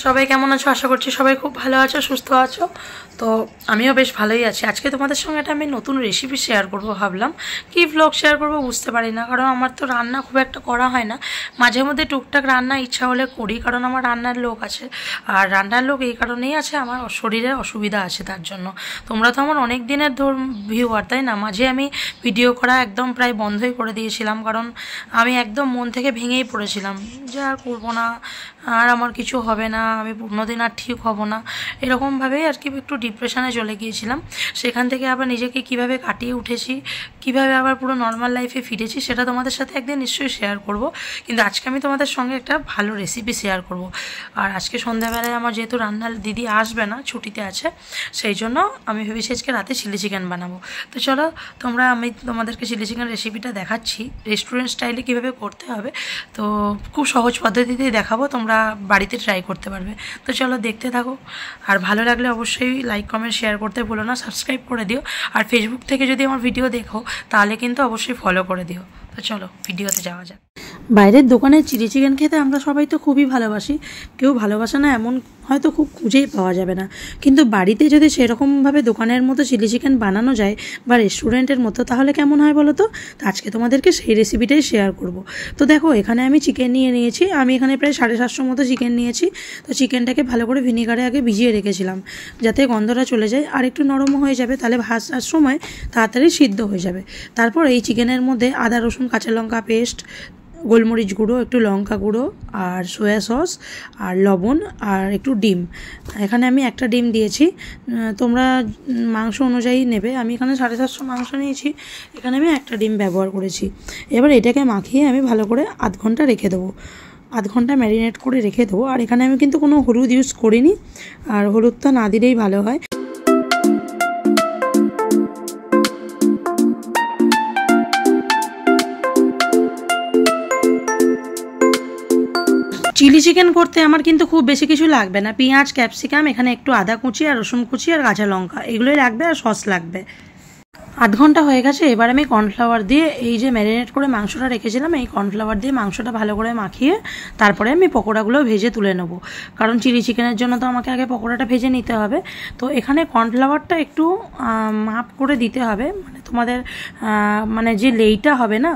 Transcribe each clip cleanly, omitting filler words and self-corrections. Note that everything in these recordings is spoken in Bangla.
সবাই কেমন আছো? আশা করছি সবাই খুব ভালো আছো, সুস্থ আছো। তো আমিও বেশ ভালোই আছি। আজকে তোমাদের সঙ্গে একটা আমি নতুন রেসিপি শেয়ার করব ভাবলাম। কি ভ্লগ শেয়ার করব বুঝতে পারি না, কারণ আমার তো রান্না খুব একটা করা হয় না। মাঝে মধ্যে টুকটাক রান্না ইচ্ছা হলে করি, কারণ আমার রান্নার লোক আছে। আর রান্নার লোক এই কারণেই আছে, আমার শরীরে অসুবিধা আছে তার জন্য। তোমরা তো আমার অনেক দিনের ভিউয়ার, তাই না? মাঝে আমি ভিডিও করা একদম প্রায় বন্ধই করে দিয়েছিলাম, কারণ আমি একদম মন থেকে ভেঙেই পড়েছিলাম যে আর করবো না, আর আমার কিছু হবে না, আমি কোনোদিন আর ঠিক হব না, এরকমভাবেই আর কি একটু ডিপ্রেশনে চলে গিয়েছিলাম। সেখান থেকে আবার নিজেকে কিভাবে কাটিয়ে উঠেছি, কিভাবে আবার পুরো নর্মাল লাইফে ফিরেছি, সেটা তোমাদের সাথে একদিন নিশ্চয়ই শেয়ার করব। কিন্তু আজকে আমি তোমাদের সঙ্গে একটা ভালো রেসিপি শেয়ার করব। আর আজকে সন্ধ্যাবেলায় আমার যেহেতু রান্নার দিদি আসবে না, ছুটিতে আছে, সেই জন্য আমি ভেবেছি আজকে রাতে চিলি চিকেন বানাবো। তো চলো আমি তোমাদেরকে চিলি চিকেন রেসিপিটা দেখাচ্ছি, রেস্টুরেন্ট স্টাইলে কীভাবে করতে হবে। তো খুব সহজ পদ্ধতিতেই দেখাবো, তোমরা বাড়িতে ট্রাই করতে পারবে। তো চলো দেখতে থাকো। আর ভালো লাগলে অবশ্যই লাইক কমেন্ট শেয়ার করতে ভুলো না, সাবস্ক্রাইব করে দিও। আর ফেসবুক থেকে যদি আমার ভিডিও দেখো তাহলে কিন্তু অবশ্যই ফলো করে দিও। তো চলো ভিডিওতে যাওয়া যাক। বাইরের দোকানে চিলি চিকেন খেতে আমরা সবাই তো খুবই ভালোবাসি, কেউ ভালোবাসে না এমন হয়তো খুব খুঁজেই পাওয়া যাবে না। কিন্তু বাড়িতে যদি সেরকমভাবে দোকানের মতো চিলি চিকেন বানানো যায় বা রেস্টুরেন্টের মতো, তাহলে কেমন হয় বলো তো? আজকে তোমাদেরকে সেই রেসিপিটাই শেয়ার করব। তো দেখো, এখানে আমি চিকেন নিয়ে নিয়েছি। আমি এখানে প্রায় 750 মতো চিকেন নিয়েছি। তো চিকেনটাকে ভালো করে ভিনিগারে আগে ভিজিয়ে রেখেছিলাম, যাতে গন্ধটা চলে যায়, আর একটু নরম হয়ে যাবে, তাহলে ভাজার সময় তাড়াতাড়ি সিদ্ধ হয়ে যাবে। তারপর এই চিকেনের মধ্যে আদা রসুন কাঁচা লঙ্কা পেস্ট, গোলমরিচ গুঁড়ো, একটু লঙ্কা গুঁড়ো, আর সয়া সস, আর লবণ, আর একটু ডিম। এখানে আমি একটা ডিম দিয়েছি, তোমরা মাংস অনুযায়ী নেবে। আমি এখানে 750 মাংস নিয়েছি, এখানে আমি একটা ডিম ব্যবহার করেছি। এবার এটাকে মাখিয়ে আমি ভালো করে আধ ঘন্টা রেখে দেবো, আধ ঘন্টা ম্যারিনেট করে রেখে দেবো। আর এখানে আমি কিন্তু কোনো হলুদ ইউজ করিনি, আর হলুদটা না দিলেই ভালো হয়। চিলি চিকেন করতে আমার কিন্তু খুব বেশি কিছু লাগবে না। পেঁয়াজ, ক্যাপসিকাম, এখানে একটু আদা কুচি আর রসুন কুচি আর কাঁচা লঙ্কা, এগুলোই লাগবে, আর সস লাগবে। আধ ঘন্টা হয়ে গেছে। এবার আমি কর্নফ্লাওয়ার দিয়ে এই যে ম্যারিনেট করে মাংসটা রেখেছিলাম, এই কর্নফ্লাওয়ার দিয়ে মাংসটা ভালো করে মাখিয়ে তারপরে আমি পকোড়াগুলো ভেজে তুলে নেবো, কারণ চিলি চিকেনের জন্য তো আমাকে আগে পকোড়াটা ভেজে নিতে হবে। তো এখানে কর্নফ্লাওয়ারটা একটু মাপ করে দিতে হবে, মানে তোমাদের মানে যে লেইটা হবে না,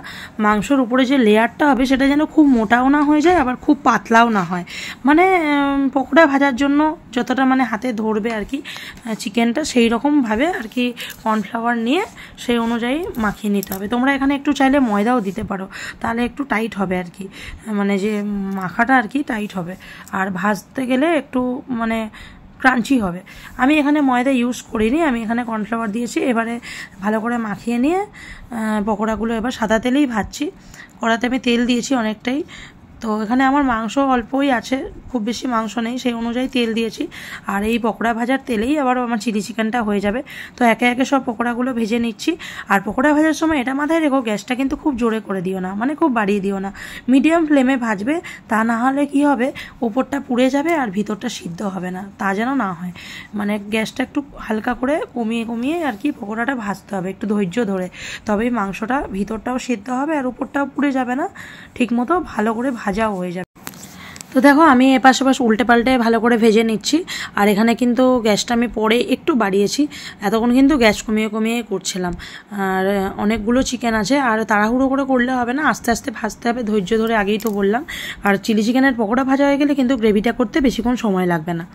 মাংসর উপরে যে লেয়ারটা হবে, সেটা যেন খুব মোটাও না হয়ে যায়, আবার খুব পাতলাও না হয়। মানে পকোড়া ভাজার জন্য যতটা মানে হাতে ধরবে আর কি চিকেনটা, সেই রকমভাবে আর কি কর্নফ্লাওয়ার নিয়ে সেই অনুযায়ী মাখিয়ে নিতে হবে। তোমরা এখানে একটু চাইলে ময়দাও দিতে পারো, তাহলে একটু টাইট হবে আর কি, মানে যে মাখাটা আর কি টাইট হবে, আর ভাজতে গেলে একটু মানে ক্রাঞ্চি হবে। আমি এখানে ময়দা ইউজ করিনি, আমি এখানে কর্নফ্লাওয়ার দিয়েছি। এবারে ভালো করে মাখিয়ে নিয়ে পকোড়াগুলো এবার সাদা তেলেই ভাজছি। কড়াতে আমি তেল দিয়েছি অনেকটাই। তো এখানে আমার মাংস অল্পই আছে, খুব বেশি মাংস নেই, সেই অনুযায়ী তেল দিয়েছি। আর এই পকোড়া ভাজার তেলেই আবার আমার চিলি চিকেনটা হয়ে যাবে। তো একে একে সব পকোড়াগুলো ভেজে নিচ্ছি। আর পকোড়া ভাজার সময় এটা মাথায় রেখো, গ্যাসটা কিন্তু খুব জোরে করে দিও না, মানে খুব বাড়িয়ে দিও না, মিডিয়াম ফ্লেমে ভাজবে। তা না হলে কি হবে, উপরটা পুড়ে যাবে আর ভিতরটা সিদ্ধ হবে না, তা যেন না হয়। মানে গ্যাসটা একটু হালকা করে কমিয়ে কমিয়ে আর কি পকোড়াটা ভাজতে হবে, একটু ধৈর্য ধরে, তবেই মাংসটা ভিতরটাও সিদ্ধ হবে আর উপরটাও পুড়ে যাবে না, ঠিক মতো ভালো করে ভাজাও হয়ে যাবে। তো দেখো, আমি এপাশ ওপাশ উল্টে পাল্টে ভালো করে ভেজে নিচ্ছি। আর এখানে কিন্তু গ্যাসটা আমি পরে একটু বাড়িয়েছি, এতক্ষণ কিন্তু গ্যাস কমিয়ে কমিয়ে করছিলাম। আর অনেকগুলো চিকেন আছে, আর তাড়াহুড়ো করে করলে হবে না, আস্তে আস্তে ভাজতে হবে, ধৈর্য ধরে, আগেই তো বললাম। আর চিলি চিকেনের পকোড়া ভাজা হয়ে গেলে কিন্তু গ্রেভিটা করতে বেশিক্ষণ সময় লাগবে না।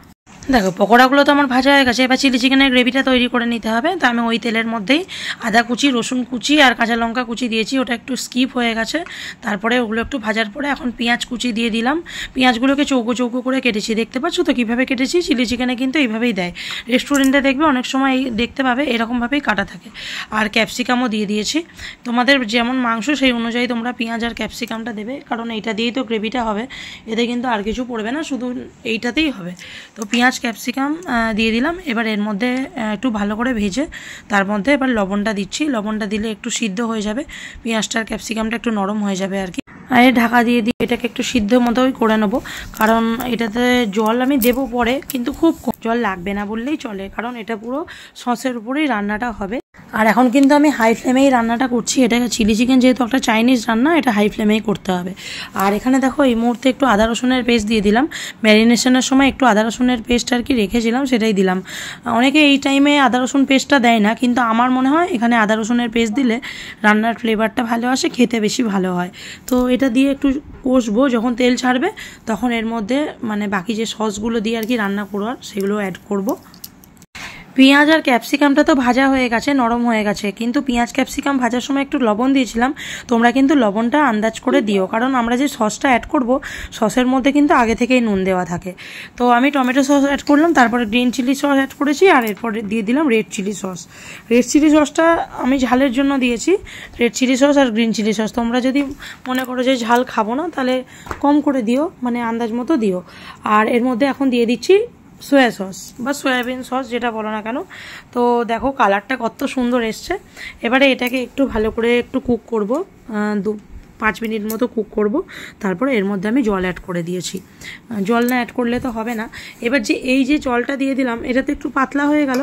দেখো, পকোড়াগুলো তো আমার ভাজা হয়ে গেছে, এবার চিলি চিকেনের গ্রেভিটা তৈরি করে নিতে হবে। তো আমি ওই তেলের মধ্যেই আদা কুচি, রসুন কুচি আর কাঁচা লঙ্কা কুচি দিয়েছি, ওটা একটু স্কিপ হয়ে গেছে। তারপরে ওগুলো একটু ভাজার পরে এখন পেঁয়াজ কুচি দিয়ে দিলাম। পেঁয়াজগুলোকে চৌকো চৌকো করে কেটেছি, দেখতে পাচ্ছ তো কীভাবে কেটেছি। চিলি চিকেনে কিন্তু এইভাবেই দেয়, রেস্টুরেন্টে দেখবে অনেক সময় দেখতে পাবে এরকমভাবেই কাটা থাকে। আর ক্যাপসিকামও দিয়ে দিয়েছি। তোমাদের যেমন মাংস সেই অনুযায়ী তোমরা পেঁয়াজ আর ক্যাপসিকামটা দেবে, কারণ এইটা দিয়েই তো গ্রেভিটা হবে, এতে কিন্তু আর কিছু পড়বে না, শুধু এইটাতেই হবে। তো পেঁয়াজ ক্যাপসিকাম দিয়ে দিলাম। এবার এর মধ্যে একটু ভালো করে ভেজে তার মধ্যে এবার লবণটা দিচ্ছি। লবণটা দিলে একটু সিদ্ধ হয়ে যাবে, পেঁয়াজটা আর ক্যাপসিকামটা একটু নরম হয়ে যাবে আর কি। আর ঢাকা দিয়ে এটাকে একটু সিদ্ধ মতোই করে নেবো, কারণ এটাতে জল আমি দেবো পরে, কিন্তু খুব জল লাগবে না বললেই চলে, কারণ এটা পুরো সসের উপরেই রান্নাটা হবে। আর এখন কিন্তু আমি হাই ফ্লেমেই রান্নাটা করছি। এটা চিলি চিকেন যেহেতু একটা চাইনিজ রান্না, এটা হাই ফ্লেমেই করতে হবে। আর এখানে দেখো এই মুহূর্তে একটু আদা রসুনের পেস্ট দিয়ে দিলাম। ম্যারিনেশনের সময় একটু আদা রসুনের পেস্ট আর কি রেখেছিলাম, সেটাই দিলাম। অনেকে এই টাইমে আদা রসুন পেস্টটা দেয় না, কিন্তু আমার মনে হয় এখানে আদা রসুনের পেস্ট দিলে রান্নার ফ্লেভারটা ভালো আসে, খেতে বেশি ভালো হয়। তো এটা দিয়ে একটু কষবো, যখন তেল ছাড়বে তখন এর মধ্যে মানে বাকি যে সসগুলো দিয়ে আর কি রান্না করবার সেগুলো অ্যাড করব। পেঁয়াজ আর ক্যাপসিকামটা তো ভাজা হয়ে গেছে, নরম হয়ে গেছে, কিন্তু পেঁয়াজ ক্যাপসিকাম ভাজার সময় একটু লবণ দিয়েছিলাম। তোমরা কিন্তু লবণটা আন্দাজ করে দিও, কারণ আমরা যে সসটা অ্যাড করব সসের মধ্যে কিন্তু আগে থেকেই নুন দেওয়া থাকে। তো আমি টমেটো সস অ্যাড করলাম, তারপরে গ্রিন চিলি সস অ্যাড করেছি, আর এরপরে দিয়ে দিলাম red chilli sauce. Red chilli সসটা আমি ঝালের জন্য দিয়েছি, রেড চিলি সস আর গ্রিন চিলি সস। তোমরা যদি মনে করো যে ঝাল খাবো না তাহলে কম করে দিও, মানে আন্দাজ মতো দিও। আর এর মধ্যে এখন দিয়ে দিচ্ছি সোয়া সস বা সয়াবিন সস, যেটা বলো না কেন। তো দেখো কালারটা কত সুন্দর এসছে। এবারে এটাকে একটু ভালো করে একটু কুক করব, 5 মিনিট মতো কুক করব। তারপরে এর মধ্যে আমি জল অ্যাড করে দিয়েছি। জল না অ্যাড করলে তো হবে না। এবার যে এই যে জলটা দিয়ে দিলাম, এটা তো একটু পাতলা হয়ে গেল।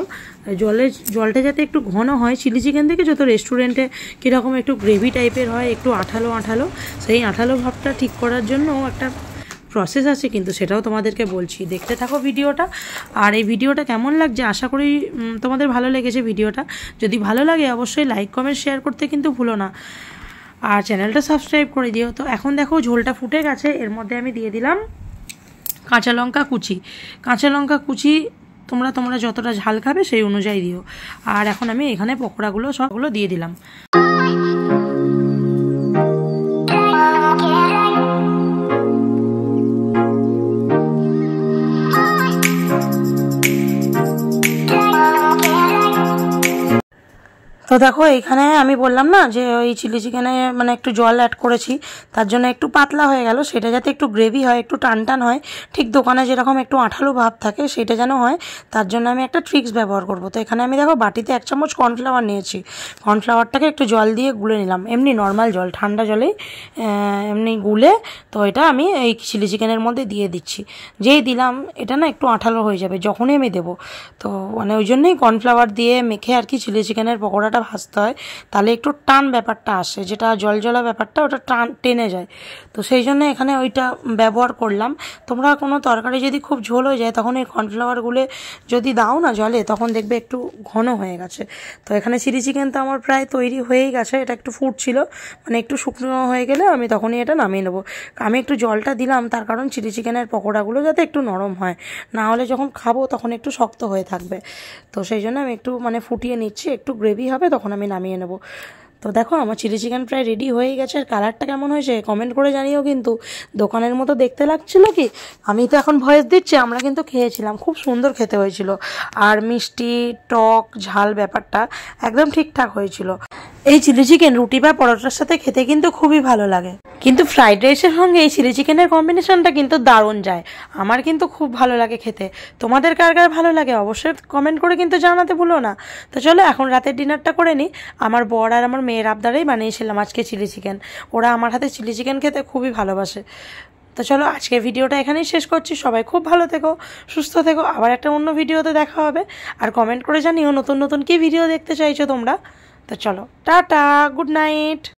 জলটা যাতে একটু ঘন হয়, চিলি চিকেন থেকে যত রেস্টুরেন্টে কীরকম একটু গ্রেভি টাইপের হয়, একটু আঠালো আঠালো, সেই আঠালো ভাবটা ঠিক করার জন্য একটা প্রসেস আছে, কিন্তু সেটাও তোমাদেরকে বলছি। দেখতে থাকো ভিডিওটা। আর এই ভিডিওটা কেমন লাগছে আশা করি তোমাদের ভালো লেগেছে ভিডিওটা। যদি ভালো লাগে অবশ্যই লাইক কমেন্ট শেয়ার করতে কিন্তু ভুলো না, আর চ্যানেলটা সাবস্ক্রাইব করে দিও। তো এখন দেখো ঝোলটা ফুটে গেছে, এর মধ্যে আমি দিয়ে দিলাম কাঁচা লঙ্কা কুচি। কাঁচা লঙ্কা কুচি তোমরা যতটা ঝাল খাবে সেই অনুযায়ী দিও। আর এখন আমি এখানে পকোড়াগুলো সবগুলো দিয়ে দিলাম। তো দেখো এখানে আমি বললাম না যে ওই চিলি চিকেনে মানে একটু জল অ্যাড করেছি, তার জন্য একটু পাতলা হয়ে গেল। সেটা যাতে একটু গ্রেভি হয়, একটু টান হয়, ঠিক দোকানে যেরকম একটু আঠালো ভাব থাকে সেটা যেন হয়, তার জন্য আমি একটা ট্রিক্স ব্যবহার করব। তো এখানে আমি দেখো বাটিতে 1 চামচ কর্নফ্লাওয়ার নিয়েছি। কর্নফ্লাওয়ারটাকে একটু জল দিয়ে গুলে নিলাম, এমনি নর্মাল জল, ঠান্ডা জলেই এমনি গুলে। তো এটা আমি এই চিলি চিকেনের মধ্যে দিয়ে দিচ্ছি। যেই দিলাম এটা না একটু আঠালো হয়ে যাবে যখনই আমি দেবো। তো মানে ওই জন্যই কর্নফ্লাওয়ার দিয়ে মেখে আর কি চিলি চিকেনের পকোড়াটা ভাজতে হয়, তাহলে একটু টান ব্যাপারটা আসে, যেটা জলজলা ব্যাপারটা ওটা টেনে যায়। তো সেই জন্য এখানে ওইটা ব্যবহার করলাম। তোমরা কোনো তরকারি যদি খুব ঝোল হয়ে যায় তখন এই কর্নফ্লাওয়ারগুলো যদি দাও না জলে, তখন দেখবে একটু ঘন হয়ে গেছে। তো এখানে চিলি চিকেন তো আমার প্রায় তৈরি হয়েই গেছে। এটা একটু ফুটছিল, মানে একটু শুকনো হয়ে গেলে আমি তখনই এটা নামিয়ে নেবো। আমি একটু জলটা দিলাম তার কারণ চিলি চিকেনের পকোড়াগুলো যাতে একটু নরম হয়, না হলে যখন খাবো তখন একটু শক্ত হয়ে থাকবে। তো সেই জন্য আমি একটু মানে ফুটিয়ে নিচ্ছি, একটু গ্রেভি হবে তখন আমি নামিয়ে নেব। তো দেখো আমার চিলি চিকেন প্রায় রেডি হয়ে গেছে। আর কালারটা কেমন হয়েছে কমেন্ট করে জানিও। কিন্তু দোকানের মতো দেখতে লাগছিল কি? আমি তো এখন ভয়েস দিচ্ছি, আমরা কিন্তু খেয়েছিলাম, খুব সুন্দর খেতে হয়েছিল। আর মিষ্টি টক ঝাল ব্যাপারটা একদম ঠিকঠাক হয়েছিল। এই চিলি চিকেন রুটি বা পরোটার সাথে খেতে কিন্তু খুবই ভালো লাগে, কিন্তু ফ্রাইড রাইসের সঙ্গে এই চিলি চিকেনের কম্বিনেশনটা কিন্তু দারুণ যায়। আমার কিন্তু খুব ভালো লাগে খেতে। তোমাদের কার কার ভালো লাগে অবশ্যই কমেন্ট করে কিন্তু জানাতে ভুলো না। তো চলো এখন রাতের ডিনারটা করে নিই। আমার বর আর আমার মেয়ের আবদারেই বানিয়েছিলাম আজকে চিলি চিকেন। ওরা আমার হাতে চিলি চিকেন খেতে খুবই ভালোবাসে। তো চলো আজকে ভিডিওটা এখানেই শেষ করছি। সবাই খুব ভালো থেকো, সুস্থ থেকো। আবার একটা অন্য ভিডিওতে দেখা হবে। আর কমেন্ট করে জানিও নতুন নতুন কি ভিডিও দেখতে চাইছো তোমরা। তো চলো টাটা, গুড নাইট।